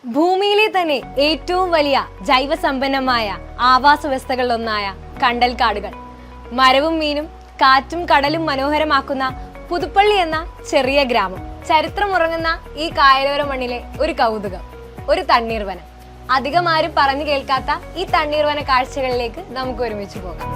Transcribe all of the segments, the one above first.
ഭൂമിയിലെ തന്നെ ഏറ്റവും വലിയ ജൈവസമ്പന്നമായ ആവാസ വ്യവസ്ഥകളിലൊന്നായ കണ്ടൽക്കാടുകൾ, മരവും മീനും കാറ്റും കടലും മനോഹരമാക്കുന്ന പുതുപ്പള്ളി എന്ന ചെറിയ ഗ്രാമം, ചരിത്രമുറങ്ങുന്ന ഈ കായലോര മണ്ണിലെ ഒരു കൗതുകം, ഒരു തണ്ണീർവനം. അധികം ആരും പറഞ്ഞു കേൾക്കാത്ത ഈ തണ്ണീർവന കാഴ്ചകളിലേക്ക് നമുക്ക് ഒരുമിച്ച് പോകാം.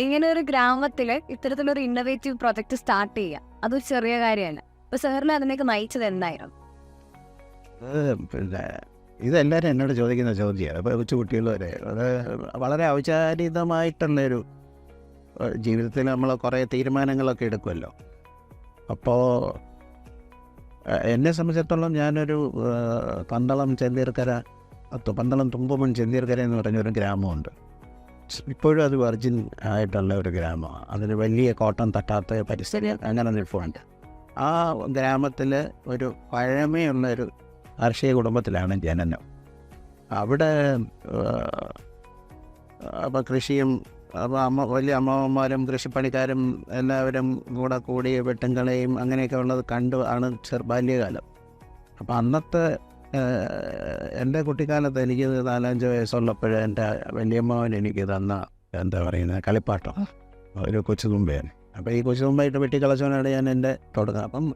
ഇങ്ങനെ ഒരു ഗ്രാമത്തില് ഇത്തരത്തിലൊരു ഇന്നോവേറ്റീവ് പ്രൊജക്ട് സ്റ്റാർട്ട് ചെയ്യുക അതൊരു ചെറിയ കാര്യമല്ല. അപ്പൊ സാറിന് അതിനൊക്കെ നയിച്ചത് എന്തായിരുന്നു? പിന്നെ ഇതെല്ലാവരും എന്നോട് ചോദിക്കുന്ന ചോദ്യമാണ്. ഇപ്പോൾ കൊച്ചുകുട്ടികൾ വരെ അത് വളരെ ഔചാരിതമായിട്ടുള്ളൊരു ജീവിതത്തിൽ നമ്മൾ കുറേ തീരുമാനങ്ങളൊക്കെ എടുക്കുമല്ലോ. അപ്പോൾ എന്നെ സംബന്ധിച്ചിടത്തോളം ഞാനൊരു പന്തളം തുമ്പമൺ ചെന്തീർക്കര എന്ന് പറഞ്ഞൊരു ഗ്രാമമുണ്ട്. ഇപ്പോഴും അത് വെർജിൻ ആയിട്ടുള്ള ഒരു ഗ്രാമമാണ്. അതിന് വലിയ കോട്ടം തട്ടാത്ത പരിസ്ഥിതി അങ്ങനെ നിൽപ്പുണ്ട്. ആ ഗ്രാമത്തിൽ ഒരു പഴമയുള്ളൊരു കാർഷിക കുടുംബത്തിലാണ് ജനനം. അവിടെ അപ്പോൾ കൃഷിയും അപ്പോൾ വലിയ അമ്മമാരും കൃഷിപ്പണിക്കാരും എല്ലാവരും കൂടി വെട്ടുംകളയും അങ്ങനെയൊക്കെ ഉള്ളത് കണ്ടു ആണ് ബാല്യകാലം. അപ്പോൾ അന്നത്തെ എൻ്റെ കുട്ടിക്കാലത്ത് എനിക്ക് 4-5 വയസ്സുള്ളപ്പോൾ എൻ്റെ വലിയമ്മാവൻ എനിക്ക് തന്ന എന്താ പറയുന്നത് കളിപ്പാട്ടം ഒരു കൊച്ചുതുമ്പയാണ്. അപ്പോൾ ഈ കൊച്ചുതുമ്പായിട്ട് വെട്ടിക്കളച്ചവനാണ് ഞാൻ എൻ്റെ തുടക്കം. അപ്പം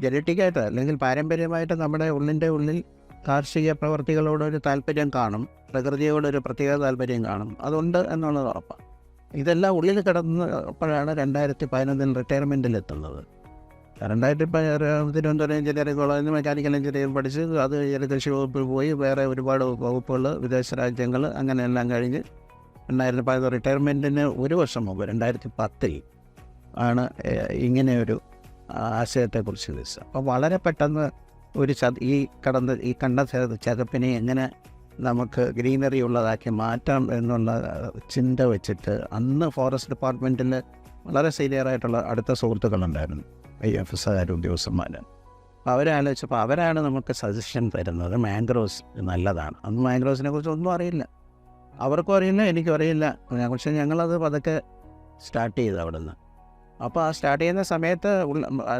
ജനറ്റിക്കായിട്ട് അല്ലെങ്കിൽ പാരമ്പര്യമായിട്ട് നമ്മുടെ ഉള്ളിൽ കാർഷിക പ്രവർത്തികളോടൊരു താല്പര്യം കാണും, പ്രകൃതിയോടൊരു പ്രത്യേക താല്പര്യം കാണും, അതുണ്ട് എന്നുള്ളത് ഉറപ്പാണ്. ഇതെല്ലാം ഉള്ളിൽ കിടന്നപ്പോഴാണ് 2011 റിട്ടയർമെൻറ്റിലെത്തുന്നത്. 2010 തിരുവനന്തപുരം എഞ്ചിനീയറിംഗ് കോളേജിൽ നിന്ന് മെക്കാനിക്കൽ എഞ്ചിനീയറിംഗ് പഠിച്ച് അത് കൃഷി വകുപ്പിൽ പോയി വേറെ ഒരുപാട് വകുപ്പുകൾ വിദേശ രാജ്യങ്ങൾ അങ്ങനെ എല്ലാം കഴിഞ്ഞ് 2010 റിട്ടയർമെൻറ്റിന് ഒരു വർഷം മുമ്പ് 2010 ആണ് ഇങ്ങനെ ഒരു ആശയത്തെക്കുറിച്ച് വിളിച്ചത്. അപ്പോൾ വളരെ പെട്ടെന്ന് ഒരു ഈ കണ്ട ചതുപ്പിനെ എങ്ങനെ നമുക്ക് ഗ്രീനറി ഉള്ളതാക്കി മാറ്റാം എന്നുള്ള ചിന്ത വെച്ചിട്ട് അന്ന് ഫോറസ്റ്റ് ഡിപ്പാർട്ട്മെൻറ്റിൽ വളരെ സീനിയറായിട്ടുള്ള അടുത്ത സുഹൃത്തുക്കളുണ്ടായിരുന്നു, IFS ഉദ്യോഗസ്ഥന്മാർ. അവരാലോചിച്ചപ്പോൾ അവരാണ് നമുക്ക് സജഷൻ തരുന്നത് മാംഗ്രോവ്സ് നല്ലതാണ്. അന്ന് മാംഗ്രോവ്സിനെ കുറിച്ച് ഒന്നും അറിയില്ല, അവർക്കും അറിയില്ല, എനിക്കും അറിയില്ല. പക്ഷേ ഞങ്ങളത് പതുക്കെ സ്റ്റാർട്ട് ചെയ്തു അവിടെ നിന്ന്. അപ്പോൾ ആ സ്റ്റാർട്ട് ചെയ്യുന്ന സമയത്ത്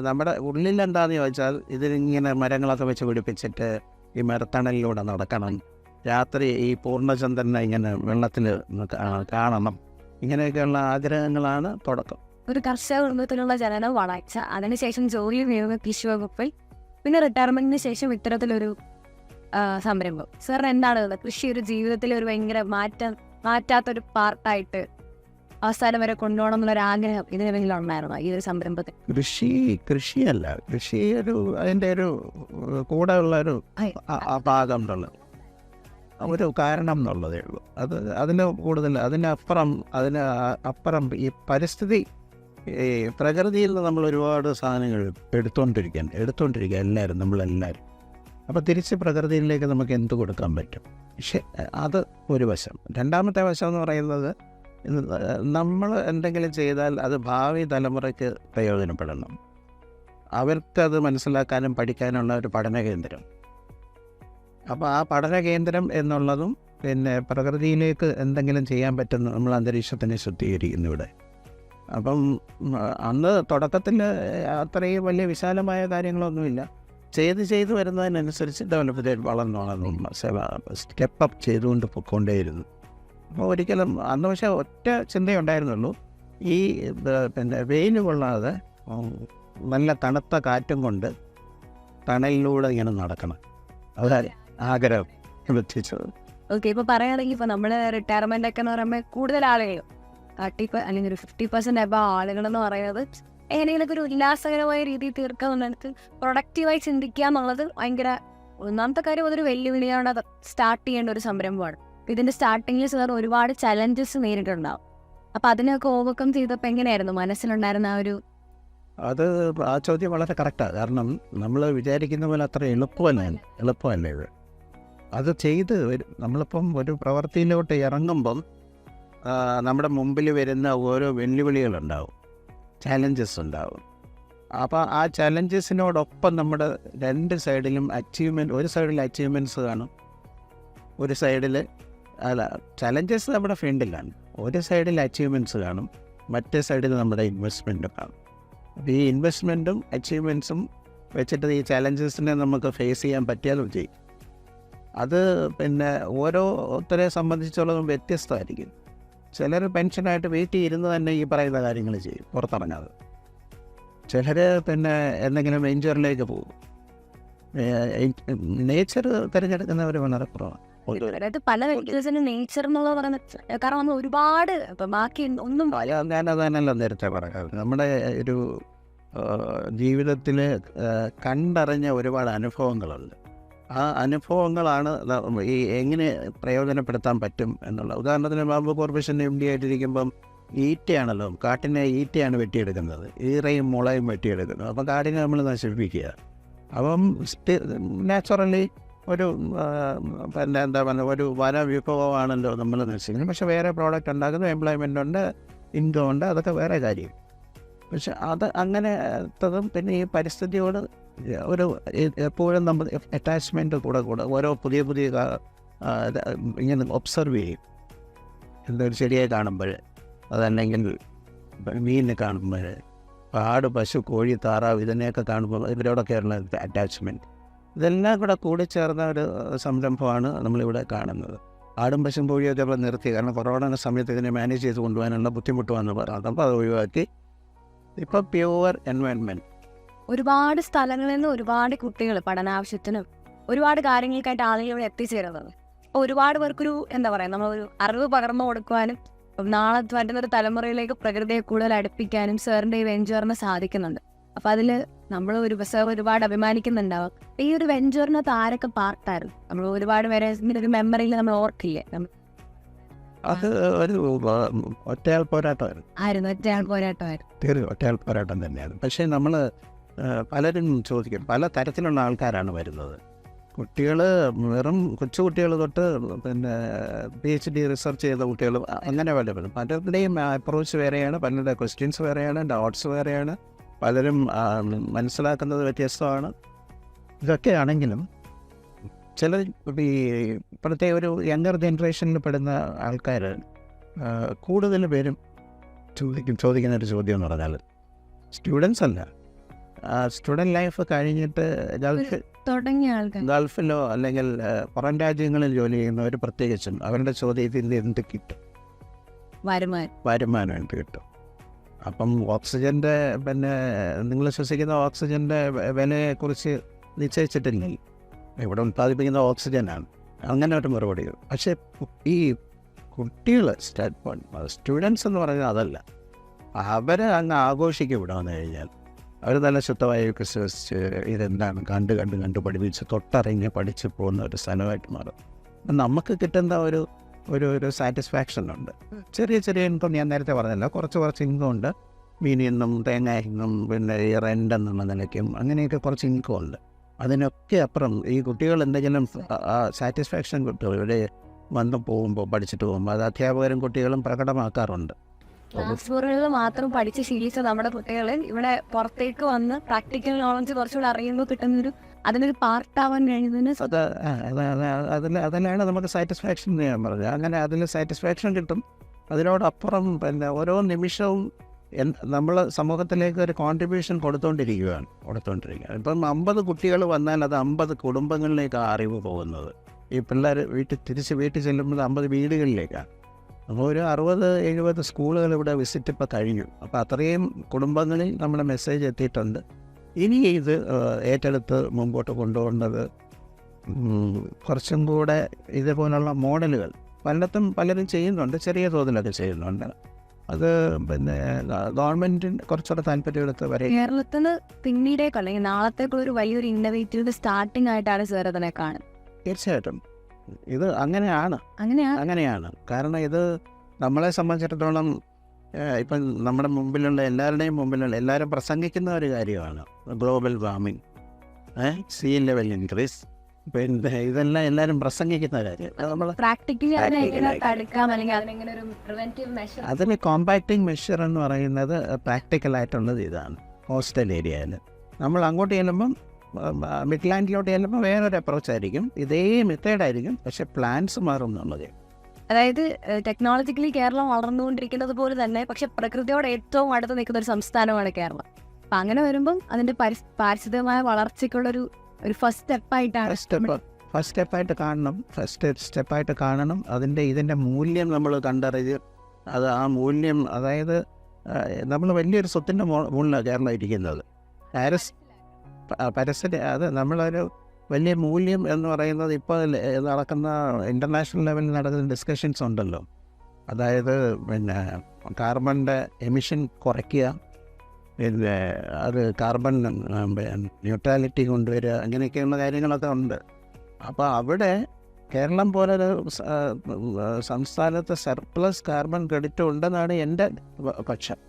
നമ്മുടെ ഉള്ളിൽ എന്താണെന്ന് ചോദിച്ചാൽ ഇതിലിങ്ങനെ മരങ്ങളൊക്കെ വെച്ച് പിടിപ്പിച്ചിട്ട് ഈ മരത്തണലിലൂടെ നടക്കണം, രാത്രി ഈ പൂർണ്ണചന്ദ്രനെ ഇങ്ങനെ വെള്ളത്തിൽ കാണണം, ഇങ്ങനെയൊക്കെയുള്ള ആഗ്രഹങ്ങളാണ് തുടക്കം. ഒരു കർഷക കുടുംബത്തിലുള്ള ജനനം വളർച്ച, അതിനുശേഷം ജോലി ചെയ്യുന്ന കൃഷി വകുപ്പിൽ, പിന്നെ റിട്ടയർമെന്റിന് ശേഷം ഇത്തരത്തിലൊരു സംരംഭം. സാറിന് എന്താണ് കൃഷി ഒരു ജീവിതത്തിൽ ഒരു ഭയങ്കര മാറ്റാത്തൊരു പാർട്ടായിട്ട് അവസാനം വരെ കൊണ്ടുപോകണം എന്നുള്ളൊരു ആഗ്രഹം ഇതിനെന്തെങ്കിലും ഉണ്ടായിരുന്നോ ഈ ഒരു സംരംഭത്തിൽ? കൃഷിയല്ല, കൃഷി അതിൻ്റെ ഒരു കൂടെ ഉള്ള ഒരു ഭാഗം എന്നുള്ളത് ഒരു കാരണം എന്നുള്ളതേ ഉള്ളൂ. അതിന് കൂടുതൽ അതിനപ്പുറം ഈ പരിസ്ഥിതി, ഈ പ്രകൃതിയിൽ നിന്ന് നമ്മൾ ഒരുപാട് സാധനങ്ങൾ എടുത്തുകൊണ്ടിരിക്കുക എല്ലാവരും, നമ്മളെല്ലാവരും. അപ്പോൾ തിരിച്ച് പ്രകൃതിയിലേക്ക് നമുക്ക് എന്ത് കൊടുക്കാൻ പറ്റും? പക്ഷേ അത് ഒരു വശം. രണ്ടാമത്തെ വശം എന്ന് പറയുന്നത് നമ്മൾ എന്തെങ്കിലും ചെയ്താൽ അത് ഭാവി തലമുറയ്ക്ക് പ്രയോജനപ്പെടണം. അവർക്കത് മനസ്സിലാക്കാനും പഠിക്കാനുള്ള ഒരു പഠന കേന്ദ്രം. അപ്പോൾ ആ പഠന കേന്ദ്രം എന്നുള്ളതും പിന്നെ പ്രകൃതിയിലേക്ക് എന്തെങ്കിലും ചെയ്യാൻ പറ്റുന്ന നമ്മൾ അന്തരീക്ഷത്തിനെ ശുദ്ധീകരിക്കുന്നു ഇവിടെ. അപ്പം അന്ന് തുടക്കത്തിൽ അത്രയും വലിയ വിശാലമായ കാര്യങ്ങളൊന്നുമില്ല. ചെയ്ത് വരുന്നതിനനുസരിച്ച് ഡെവലപ്പ് ചെയ്ത് വളർന്നു സ്റ്റെപ്പ് ചെയ്തുകൊണ്ട് പൊയ്ക്കൊണ്ടേയിരുന്നു. അപ്പോൾ ഒരിക്കലും അന്ന് പക്ഷേ ഒറ്റ ചിന്തയുണ്ടായിരുന്നുള്ളൂ, ഈ പിന്നെ വെയിൽ കൊള്ളാതെ നല്ല തണുത്ത കാറ്റും കൊണ്ട് തണലിലൂടെ ഇങ്ങനെ നടക്കണം, അതായത് ആഗ്രഹം എത്തിച്ചത്. ഓക്കെ, ഇപ്പോൾ പറയുകയാണെങ്കിൽ ഇപ്പോൾ നമ്മൾ റിട്ടയർമെൻ്റ് ഒക്കെ എന്ന് പറയുമ്പോൾ കൂടുതൽ ആളുകൾ 30 അല്ലെങ്കിൽ ഒരു 50% അബവ് ആളുകളെന്ന് പറയുന്നത് എങ്ങനെയെങ്കിലൊക്കെ ഒരു ഉല്ലാസകരമായ രീതിയിൽ തീർക്കുക എന്നുള്ളത്, പ്രൊഡക്റ്റീവായി ചിന്തിക്കുക എന്നുള്ളത് ഭയങ്കര ഒന്നാമത്തെ കാര്യം. അതൊരു വെല്ലുവിളിയാണ്, അത് സ്റ്റാർട്ട് ചെയ്യേണ്ട ഒരു സംരംഭമാണ്. ഇതിൻ്റെ സ്റ്റാർട്ടിങ്ങിൽ സാർ ഒരുപാട് ചലഞ്ചസ് നേരിട്ടുണ്ടാവും. അപ്പൊ അതിനൊക്കെ ഓവർകം ചെയ്തപ്പോൾ എങ്ങനെയായിരുന്നു മനസ്സിലുണ്ടായിരുന്ന ആ ഒരു അത് ആ ചോദ്യം വളരെ കറക്റ്റാണ്. കാരണം നമ്മൾ വിചാരിക്കുന്ന പോലെ അത്ര എളുപ്പമല്ല ഇത്. അത് ചെയ്ത് നമ്മളിപ്പം ഒരു പ്രവൃത്തിയിലോട്ട് ഇറങ്ങുമ്പം നമ്മുടെ മുമ്പിൽ വരുന്ന ഓരോ വെല്ലുവിളികളുണ്ടാവും, ചാലഞ്ചസ് ഉണ്ടാവും. അപ്പോൾ ആ ചലഞ്ചസിനോടൊപ്പം നമ്മുടെ രണ്ട് സൈഡിലും ഒരു സൈഡിൽ അച്ചീവ്മെൻറ്റ്സ് കാണും, ഒരു സൈഡിൽ ചലഞ്ചസ് നമ്മുടെ ഫ്രണ്ടിലാണ്. ഒരു സൈഡിൽ അച്ചീവ്മെൻറ്റ്സ് കാണും, മറ്റേ സൈഡിൽ നമ്മുടെ ഇൻവെസ്റ്റ്മെൻറ്റ് കാണും. അപ്പോൾ ഈ ഇൻവെസ്റ്റ്മെൻറ്റും അച്ചീവ്മെൻറ്റ്സും വെച്ചിട്ട് ഈ ചലഞ്ചസിനെ നമുക്ക് ഫേസ് ചെയ്യാൻ പറ്റിയാലും ചെയ്യും. അത് പിന്നെ ഓരോരുത്തരെ സംബന്ധിച്ചുള്ളതും വ്യത്യസ്തമായിരിക്കും. ചിലർ പെൻഷനായിട്ട് വെയിറ്റ് ചെയ്തിരുന്ന് തന്നെ ഈ പറയുന്ന കാര്യങ്ങൾ ചെയ്യും, പുറത്തിറങ്ങാതെ. ചിലർ പിന്നെ എന്തെങ്കിലും വെഞ്ചറിലേക്ക് പോകും. നേച്ചർ തിരഞ്ഞെടുക്കുന്നവർ വളരെ കുറവാണ്. അതായത് പല വ്യക്തിസിനും നേച്ചർ എന്നുള്ളത് പറയുന്നത്, കാരണം നമ്മൾ ഒരുപാട് ഇപ്പം ബാക്കി ഒന്നും ഞാനതല്ല നേരത്തെ പറയാം. നമ്മുടെ ഒരു ജീവിതത്തിൽ കണ്ടറിഞ്ഞ ഒരുപാട് അനുഭവങ്ങളുണ്ട്. ആ അനുഭവങ്ങളാണ് ഈ എങ്ങനെ പ്രയോജനപ്പെടുത്താൻ പറ്റും എന്നുള്ള. ഉദാഹരണത്തിന് ബാമ്പു കോർപ്പറേഷൻ MD ആയിട്ടിരിക്കുമ്പം ഈറ്റയാണല്ലോ, കാട്ടിനെ ഈറ്റയാണ് വെട്ടിയെടുക്കുന്നത്, ഈറയും മുളയും വെട്ടിയെടുക്കുന്നത്. അപ്പം കാടിനെ നമ്മൾ നശിപ്പിക്കുക. അപ്പം നാച്ചുറലി ഒരു പിന്നെ എന്താ പറയുക, ഒരു വനവിഭവമാണല്ലോ നമ്മൾ നശിക്കുന്നത്. പക്ഷെ വേറെ പ്രോഡക്റ്റ് ഉണ്ടാക്കുന്നു, എംപ്ലോയ്മെൻ്റ് ഉണ്ട്, ഇൻകം ഉണ്ട്, അതൊക്കെ വേറെ കാര്യം. പക്ഷെ അത് അങ്ങനത്തതും പിന്നെ ഈ പരിസ്ഥിതിയോട് ഒരു എപ്പോഴും നമ്മൾ അറ്റാച്ച്മെൻറ്റ് കൂടെ ഓരോ പുതിയ ഇങ്ങനെ ഒബ്സർവ് ചെയ്യും. എന്തൊരു ചെടിയെ കാണുമ്പോൾ, അതല്ലെങ്കിൽ മീനിനെ കാണുമ്പോൾ, ആട്, പശു, കോഴി, താറാവ് ഇതിനെയൊക്കെ കാണുമ്പോൾ ഇവരോടൊക്കെയുള്ള അറ്റാച്ച്മെൻറ്റ്, ഇതെല്ലാം കൂടെ കൂടിച്ചേർന്ന ഒരു സംരംഭമാണ് നമ്മളിവിടെ കാണുന്നത്. ആടും പശും കോഴിയൊക്കെ നമ്മൾ നിർത്തി, കാരണം കൊറോണ സമയത്ത് ഇതിനെ മാനേജ് ചെയ്ത് കൊണ്ടുപോകാനുള്ള ബുദ്ധിമുട്ട് വന്ന് പറഞ്ഞു. അപ്പോൾ അത് ഒഴിവാക്കി ഇപ്പോൾ പ്യുവർ എൻവയൺമെൻറ്റ്. ഒരുപാട് സ്ഥലങ്ങളിൽ നിന്ന് ഒരുപാട് കുട്ടികൾ പഠനാവശ്യത്തിനും ഒരുപാട് കാര്യങ്ങൾക്കായിട്ട് ആളുകൾ ഇവിടെ എത്തിച്ചേരുന്നത്. അപ്പോൾ ഒരുപാട് പേർക്കൊരു എന്താ പറയുക, നമ്മളൊരു അറിവ് പകർന്നു കൊടുക്കുവാനും നാളെ വരുന്നൊരു തലമുറയിലേക്ക് പ്രകൃതിയെ കൂടുതൽ അടുപ്പിക്കാനും സാറിൻ്റെ ഈ വെഞ്ചറിന് സാധിക്കുന്നുണ്ട്. അപ്പം അതിൽ നമ്മൾ സാർ ഒരുപാട് അഭിമാനിക്കുന്നുണ്ടാവും. ഈ ഒരു വെഞ്ചറിനകത്ത് ആരൊക്കെ പാർട്ടായിരുന്നു? നമ്മൾ ഒരുപാട് പേരെ ഒരു മെമ്മറിയിൽ നമ്മൾ ഓർക്കില്ലേ? അത് ഒരു ഒറ്റയാൾ പോരാട്ടമായിരുന്നു. ഒറ്റയാൾ പോരാട്ടമായിരുന്നു. ഒറ്റയാൾ പോരാട്ടം തന്നെയാണ്. പക്ഷേ നമ്മൾ പലരും ചോദിക്കും, പല തരത്തിലുള്ള ആൾക്കാരാണ് വരുന്നത്. കുട്ടികൾ വെറും കൊച്ചുകുട്ടികൾ തൊട്ട് പിന്നെ PhD റിസർച്ച് ചെയ്ത കുട്ടികൾ, അങ്ങനെ പലരുടെയും അപ്രോച്ച് വേറെയാണ്, പലരുടെ ക്വസ്റ്റ്യൻസ് വേറെയാണ്, ഡൗട്ട്സ് വേറെയാണ്, പലരും മനസ്സിലാക്കുന്നത് വ്യത്യസ്തമാണ്. ഇതൊക്കെയാണെങ്കിലും ചില ഈ ഇപ്പോഴത്തെ ഒരു യങ്ങർ ജനറേഷനിൽ പെടുന്ന ആൾക്കാർ കൂടുതൽ പേരും ചോദിക്കുന്നൊരു ചോദ്യം എന്ന് പറഞ്ഞാൽ, സ്റ്റുഡൻസ് അല്ല, സ്റ്റുഡൻറ്റ് ലൈഫ് കഴിഞ്ഞിട്ട് ഗൾഫിലോ അല്ലെങ്കിൽ പുറം രാജ്യങ്ങളിൽ ജോലി ചെയ്യുന്നവർ പ്രത്യേകിച്ചും അവരുടെ ചോദ്യത്തിൽ എന്ത് കിട്ടും, വരുമാനം എന്ത് കിട്ടും. അപ്പം ഓക്സിജൻ്റെ പിന്നെ നിങ്ങൾ ശ്വസിക്കുന്ന ഓക്സിജൻ്റെ വിലയെക്കുറിച്ച് നിശ്ചയിച്ചിട്ടില്ല, ഇവിടെ ഉൽപ്പാദിപ്പിക്കുന്ന ഓക്സിജനാണ്, അങ്ങനെ ഒരു മറുപടി. പക്ഷേ ഈ കുട്ടികൾ സ്റ്റുഡൻസ് എന്ന് പറഞ്ഞാൽ അതല്ല, അവരെ അങ്ങ് ആഘോഷിക്കും. ഇവിടെ വന്നു കഴിഞ്ഞാൽ അവർ നല്ല ശുദ്ധവായുവൊക്കെ ശ്വസിച്ച് ഇതെന്താണ് കണ്ട് പഠിപ്പിച്ച് തൊട്ടറിഞ്ഞ് പഠിച്ച് പോകുന്ന ഒരു സ്ഥലമായിട്ട് മാറും. നമുക്ക് കിട്ടുന്ന ഒരു സാറ്റിസ്ഫാക്ഷൻ ഉണ്ട്. ചെറിയ ഇൻകം, ഞാൻ നേരത്തെ പറഞ്ഞല്ലോ, കുറച്ച് ഇൻകം ഉണ്ട്. മീനിൽ നിന്നും തേങ്ങയിൽ നിന്നും പിന്നെ ഈ റെൻ്റ് എന്നുള്ള നിലയ്ക്കും അങ്ങനെയൊക്കെ കുറച്ച് ഇൻകം ഉണ്ട്. അതിനൊക്കെ അപ്പുറം ഈ കുട്ടികൾ എന്തെങ്കിലും സാറ്റിസ്ഫാക്ഷൻ കിട്ടും ഇവിടെ വന്ന് പോകുമ്പോൾ, പഠിച്ചിട്ട് പോകുമ്പോൾ. അത് അധ്യാപകരും കുട്ടികളും പ്രകടമാക്കാറുണ്ട്. ക്ലാസ് മുറികളിൽ മാത്രം പഠിച്ച് ശീലിച്ച നമ്മുടെ കുട്ടികൾ ഇവിടെ പുറത്തേക്ക് വന്ന് പ്രാക്ടിക്കൽ നോളജ് കുറച്ചുകൂടെ അറിയുമ്പോൾ കിട്ടുന്നൊരു അതിനൊരു പാർട്ടാവാൻ കഴിയുന്നതിന് അതിലാണ് നമുക്ക് സാറ്റിസ്ഫാക്ഷൻ എന്ന് ഞാൻ പറഞ്ഞത്. അങ്ങനെ അതിൽ സാറ്റിസ്ഫാക്ഷൻ കിട്ടും. അതിനോടപ്പുറം പിന്നെ ഓരോ നിമിഷവും നമ്മൾ സമൂഹത്തിലേക്ക് ഒരു കോൺട്രിബ്യൂഷൻ കൊടുത്തുകൊണ്ടിരിക്കുകയാണ്. ഇപ്പം 50 കുട്ടികൾ വന്നാൽ അത് 50 കുടുംബങ്ങളിലേക്കാണ് അറിവ് പോകുന്നത്. ഈ പിള്ളേർ തിരിച്ച് വീട്ടിൽ ചെല്ലുമ്പോൾ 50 വീടുകളിലേക്കാണ്. അപ്പോൾ ഒരു 60-70 സ്കൂളുകൾ ഇവിടെ വിസിറ്റ് ഇപ്പോൾ കഴിഞ്ഞു. അപ്പോൾ അത്രയും കുടുംബങ്ങളിൽ നമ്മുടെ മെസ്സേജ് എത്തിയിട്ടുണ്ട്. ഇനി ഇത് ഏറ്റെടുത്ത് മുമ്പോട്ട് കൊണ്ടുപോകേണ്ടത് കുറച്ചും കൂടെ ഇതേപോലുള്ള മോഡലുകൾ പലരും ചെയ്യുന്നുണ്ട്, ചെറിയ തോതിലൊക്കെ ചെയ്യുന്നുണ്ട്. അത് പിന്നെ ഗവൺമെൻറ്റിന് കുറച്ചുകൂടെ താല്പര്യമെടുത്ത് വരെ കേരളത്തിന് പിന്നീടേക്ക് അല്ലെങ്കിൽ നാളത്തേക്കുള്ളൊരു വലിയൊരു ഇന്നോവേറ്റീവ് സ്റ്റാർട്ടിംഗ് ആയിട്ടാണ് സാർ അതിനെ കാണുന്നത്. തീർച്ചയായിട്ടും ഇത് അങ്ങനെയാണ്. കാരണം ഇത് നമ്മളെ സംബന്ധിച്ചിടത്തോളം ഇപ്പം നമ്മുടെ മുമ്പിലുള്ള എല്ലാവരുടെയും മുമ്പിലുള്ള എല്ലാവരും പ്രസംഗിക്കുന്ന ഒരു കാര്യമാണ് global warming, see level increase, പിന്നെ ഇതെല്ലാം എല്ലാവരും പ്രസംഗിക്കുന്ന കാര്യം. നമ്മൾ പ്രാക്ടിക്കലി അതിനെ തടുക്കാം അല്ലെങ്കിൽ അതിനെങ്ങനെ ഒരു പ്രിവെന്റീവ് മെഷർ. അതിന് കോമ്പാക്റ്റിംഗ് മെഷർ എന്ന് പറയുന്നത് പ്രാക്ടിക്കലായിട്ടുള്ളത് ഇതാണ്. കോസ്റ്റൽ ഏരിയയിൽ നമ്മൾ അങ്ങോട്ട് ചെല്ലുമ്പം മിഡ്ലാൻഡിലോട്ട് ചെല്ലുമ്പോൾ വേറൊരു അപ്രോച്ച് ആയിരിക്കും, ഇതേ മെത്തേഡായിരിക്കും, പക്ഷെ പ്ലാൻസ് മാറും എന്നുള്ളത്. അതായത് ടെക്നോളജിക്കലി കേരളം വളർന്നുകൊണ്ടിരിക്കുന്നത് പോലെ തന്നെ പക്ഷെ പ്രകൃതിയോട് ഏറ്റവും അടുത്ത് നിൽക്കുന്ന ഒരു സംസ്ഥാനമാണ് കേരളം. അപ്പം അങ്ങനെ വരുമ്പം അതിൻ്റെ പാരിസ്ഥിതികമായ വളർച്ചയ്ക്കുള്ളൊരു ഫസ്റ്റ് സ്റ്റെപ്പായിട്ട് കാണണം. ഇതിൻ്റെ മൂല്യം നമ്മൾ കണ്ടറിഞ്ഞ് അത് ആ മൂല്യം, അതായത് നമ്മൾ വലിയൊരു സ്വത്തിൻ്റെ മുകളിലാണ് കേരളം ഇരിക്കുന്നത്. പരിസ്ഥിതി അത് നമ്മളൊരു വലിയ മൂല്യം എന്ന് പറയുന്നത് ഇപ്പോൾ നടക്കുന്ന ഇൻ്റർനാഷണൽ ലെവലിൽ നടക്കുന്ന ഡിസ്കഷൻസ് ഉണ്ടല്ലോ. അതായത് പിന്നെ കാർബണിൻ്റെ എമിഷൻ കുറയ്ക്കുക, പിന്നെ അത് കാർബൺ ന്യൂട്രാലിറ്റി കൊണ്ടുവരിക, അങ്ങനെയൊക്കെയുള്ള കാര്യങ്ങളൊക്കെ ഉണ്ട്. അപ്പോൾ അവിടെ കേരളം പോലൊരു സംസ്ഥാനത്ത് സർപ്ലസ് കാർബൺ ക്രെഡിറ്റ് ഉണ്ടെന്നാണ് എൻ്റെ പക്ഷം.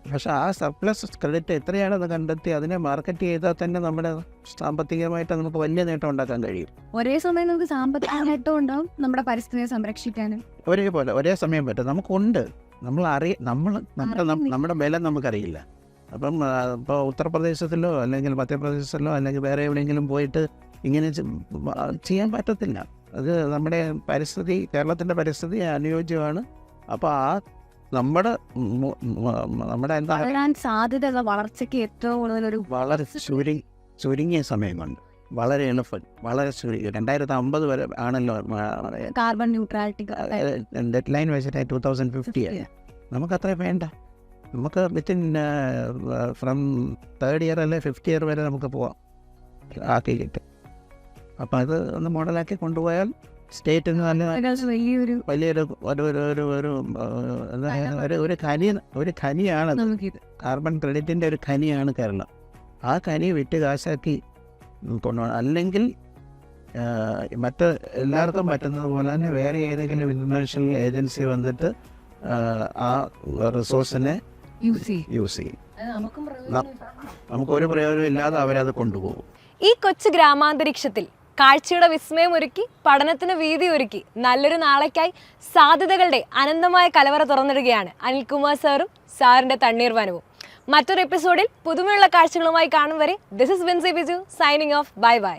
പക്ഷേ ആ സർപ്ലസ് ക്രെഡിറ്റ് എത്രയാണെന്ന് കണ്ടെത്തി അതിനെ മാർക്കറ്റ് ചെയ്താൽ തന്നെ നമ്മുടെ സാമ്പത്തികമായിട്ട് നമുക്ക് വലിയ നേട്ടം ഉണ്ടാക്കാൻ കഴിയും. ഒരേ സമയം നമുക്ക് സാമ്പത്തിക നേട്ടം ഉണ്ടാവും, നമ്മുടെ പരിസ്ഥിതിയെ സംരക്ഷിക്കാനും ഒരേ സമയം പറ്റും. നമുക്കുണ്ട്, നമ്മുടെ ബലം നമുക്കറിയില്ല. അപ്പം ഇപ്പോൾ ഉത്തർപ്രദേശത്തിലോ അല്ലെങ്കിൽ മധ്യപ്രദേശിലോ അല്ലെങ്കിൽ വേറെ എവിടെയെങ്കിലും പോയിട്ട് ഇങ്ങനെ ചെയ്യാൻ പറ്റത്തില്ല. അത് നമ്മുടെ കേരളത്തിൻ്റെ പരിസ്ഥിതി അനുയോജ്യമാണ്. അപ്പോൾ നമ്മുടെ എന്താ സാധ്യത വളർച്ചയ്ക്ക് ഏറ്റവും കൂടുതൽ വളരെ ചുരുങ്ങിയ സമയം കൊണ്ട് വളരെ എളുപ്പം, വളരെ 2050 വരെ ആണല്ലോ കാർബൺ ന്യൂട്രാലിറ്റി ഡെഡ് ലൈൻ വെച്ചിട്ട് 2050. നമുക്കത്ര വേണ്ട. നമുക്ക് വിത്തിൻ ഫ്രം 3rd ഇയർ അല്ലെ 5th ഇയർ വരെ നമുക്ക് പോവാം ആക്കിയിട്ട്. അപ്പം അത് ഒന്ന് മോഡലാക്കി കൊണ്ടുപോയാൽ സ്റ്റേറ്റിന് നല്ല ഒരു ഖനിയാണ്. കാർബൺ ക്രെഡിറ്റിൻ്റെ ഒരു ഖനിയാണ് കേരളം. ആ ഖനി വിറ്റ് കാശാക്കി കൊണ്ടുപോകണം. അല്ലെങ്കിൽ മറ്റ് എല്ലാവർക്കും പറ്റുന്നത് പോലെ തന്നെ വേറെ ഏതെങ്കിലും ഇൻ്റർനാഷണൽ ഏജൻസി വന്നിട്ട് ആ റിസോഴ്സിനെ യൂസ് ചെയ്യും. നമുക്കൊരു പ്രയോജനം ഇല്ലാതെ അവരത് കൊണ്ടുപോകും. ഈ കൊച്ചു ഗ്രാമാന്തരീക്ഷത്തിൽ കാഴ്ചയുടെ വിസ്മയമൊരുക്കി, പഠനത്തിന് വീതി ഒരുക്കി, നല്ലൊരു നാളേക്കായി സാധ്യതകളുടെ അനന്തമായ കലവറ തുറന്നിടുകയാണ് അനിൽകുമാർ സാറും സാറിൻ്റെ തണ്ണീർവനവും. മറ്റൊരു എപ്പിസോഡിൽ പുതുമയുള്ള കാഴ്ചകളുമായി കാണും വരെ this is Vincy Biju signing off. Bye bye.